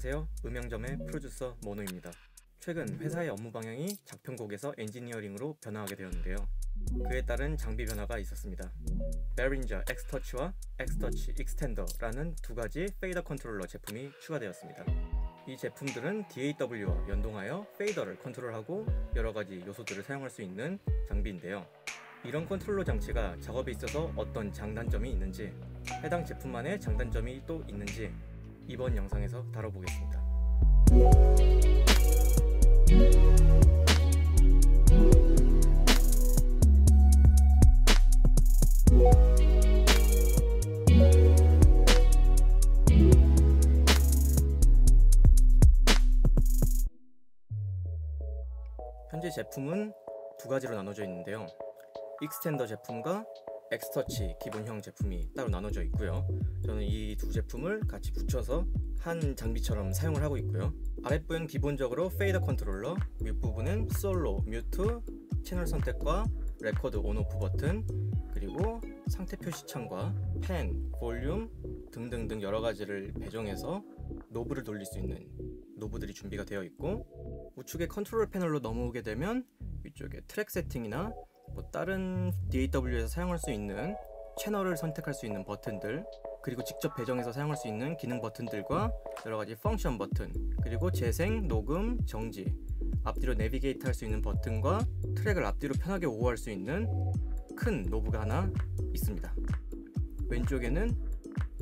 안녕하세요. 음향점의 프로듀서 모노입니다. 최근 회사의 업무 방향이 작편곡에서 엔지니어링으로 변화하게 되었는데요. 그에 따른 장비 변화가 있었습니다. Behringer X-Touch와 X-Touch Extender라는 두 가지 페이더 컨트롤러 제품이 추가되었습니다. 이 제품들은 DAW와 연동하여 페이더를 컨트롤하고 여러가지 요소들을 사용할 수 있는 장비인데요. 이런 컨트롤러 장치가 작업에 있어서 어떤 장단점이 있는지, 해당 제품만의 장단점이 또 있는지 이번 영상에서 다뤄보겠습니다. 현재 제품은 두 가지로 나눠져 있는데요. 익스텐더 제품과 X-Touch 기본형 제품이 따로 나눠져 있고요. 저는 이 두 제품을 같이 붙여서 한 장비처럼 사용을 하고 있고요. 아랫부분 기본적으로 페이더 컨트롤러, 윗부분은 솔로, 뮤트, 채널 선택과 레코드 온오프 버튼, 그리고 상태 표시창과 펜, 볼륨 등등등 여러가지를 배정해서 노브를 돌릴 수 있는 노브들이 준비가 되어 있고, 우측의 컨트롤 패널로 넘어오게 되면 위쪽에 트랙 세팅이나 다른 DAW에서 사용할 수 있는 채널을 선택할 수 있는 버튼들, 그리고 직접 배정해서 사용할 수 있는 기능 버튼들과 여러가지 펑션 버튼, 그리고 재생, 녹음, 정지, 앞뒤로 내비게이트 할 수 있는 버튼과 트랙을 앞뒤로 편하게 오버할 수 있는 큰 노브가 하나 있습니다. 왼쪽에는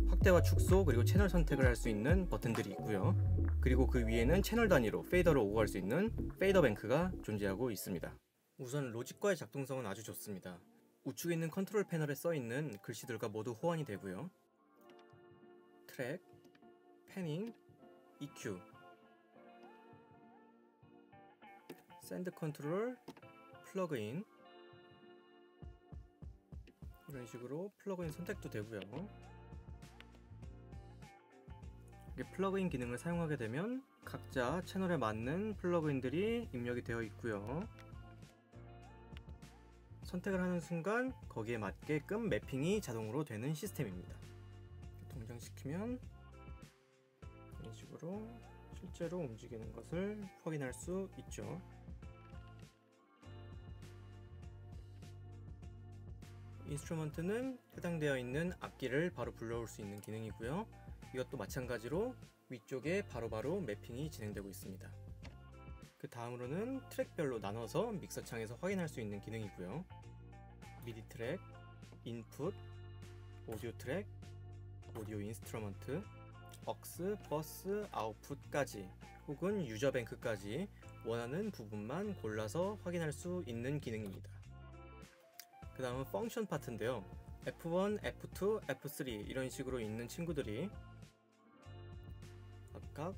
확대와 축소, 그리고 채널 선택을 할 수 있는 버튼들이 있고요. 그리고 그 위에는 채널 단위로 페이더를 오버할 수 있는 페이더 뱅크가 존재하고 있습니다. 우선 로직과의 작동성은 아주 좋습니다. 우측에 있는 컨트롤 패널에 써있는 글씨들과 모두 호환이 되고요. 트랙, 패닝, EQ, 샌드 컨트롤, 플러그인, 이런 식으로 플러그인 선택도 되고요. 이게 플러그인 기능을 사용하게 되면 각자 채널에 맞는 플러그인들이 입력이 되어 있고요. 선택을 하는 순간 거기에 맞게끔 매핑이 자동으로 되는 시스템입니다. 동작시키면 이런 식으로 실제로 움직이는 것을 확인할 수 있죠. 인스트루먼트는 해당되어 있는 악기를 바로 불러올 수 있는 기능이고요. 이것도 마찬가지로 위쪽에 바로바로 매핑이 진행되고 있습니다. 그 다음으로는 트랙별로 나눠서 믹서 창에서 확인할 수 있는 기능이고요. 미디 트랙, 인풋, 오디오 트랙, 오디오 인스트루먼트, 억스, 버스, 아웃풋까지 혹은 유저 뱅크까지 원하는 부분만 골라서 확인할 수 있는 기능입니다. 그 다음은 펑션 파트인데요. F1, F2, F3 이런 식으로 있는 친구들이 각각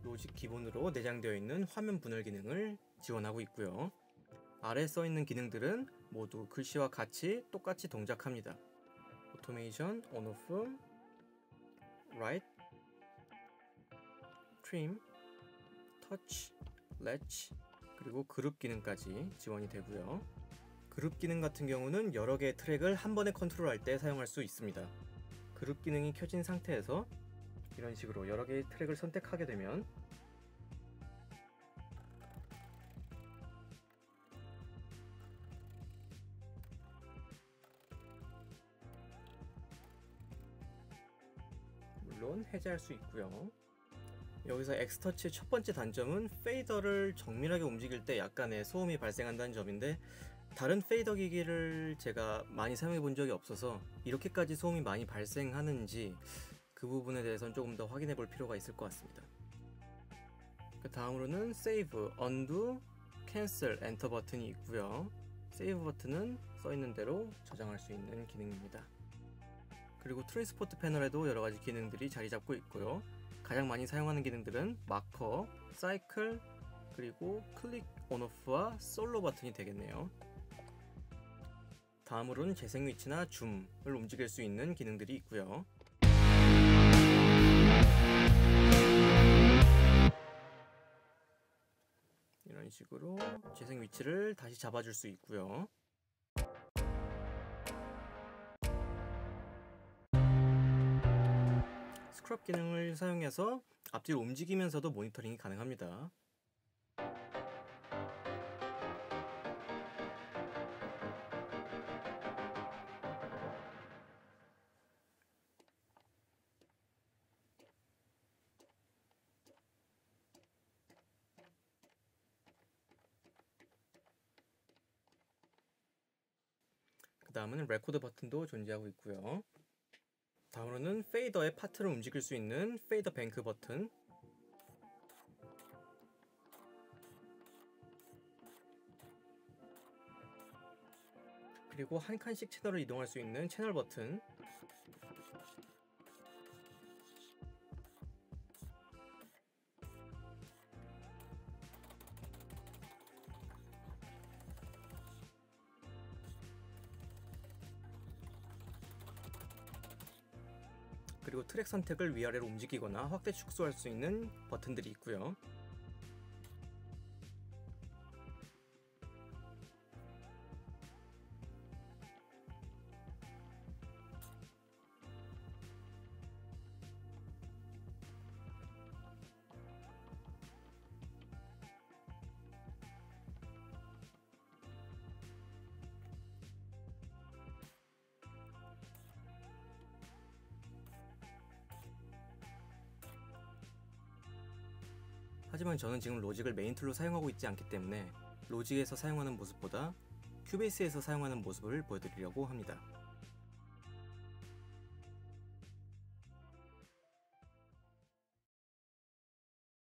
로직 기본으로 내장되어 있는 화면 분할 기능을 지원하고 있고요. 아래에 써있는 기능들은 모두 글씨와 같이 똑같이 동작합니다. 오토메이션, 온오프, 라이트, 트림, 터치, 렛치, 그리고 그룹 기능까지 지원이 되고요. 그룹 기능 같은 경우는 여러 개의 트랙을 한 번에 컨트롤할 때 사용할 수 있습니다. 그룹 기능이 켜진 상태에서 이런 식으로 여러 개의 트랙을 선택하게 되면 물론 해제할 수 있고요. 여기서 X-Touch의 첫 번째 단점은 페이더를 정밀하게 움직일 때 약간의 소음이 발생한다는 점인데, 다른 페이더 기기를 제가 많이 사용해 본 적이 없어서 이렇게까지 소음이 많이 발생하는지 그 부분에 대해서는 조금 더 확인해 볼 필요가 있을 것 같습니다. 그 다음으로는 Save, Undo, Cancel, Enter 버튼이 있고요. Save 버튼은 써있는 대로 저장할 수 있는 기능입니다. 그리고 트랜스포트 패널에도 여러가지 기능들이 자리 잡고 있고요. 가장 많이 사용하는 기능들은 마커, 사이클, 그리고 클릭 온오프와 솔로 버튼이 되겠네요. 다음으로는 재생 위치나 줌을 움직일 수 있는 기능들이 있고요. 이런 식으로 재생 위치를 다시 잡아줄 수 있고요. 스크럽 기능을 사용해서 앞뒤로 움직이면서도 모니터링이 가능합니다. 그 다음은 레코드 버튼도 존재하고 있고요. 다음으로는 페이더의 파트를 움직일 수 있는 페이더 뱅크 버튼, 그리고 한 칸씩 채널을 이동할 수 있는 채널 버튼, 그리고 트랙 선택을 위아래로 움직이거나 확대 축소할 수 있는 버튼들이 있고요. 하지만 저는 지금 로직을 메인 툴로 사용하고 있지 않기 때문에 로직에서 사용하는 모습보다 큐베이스에서 사용하는 모습을 보여드리려고 합니다.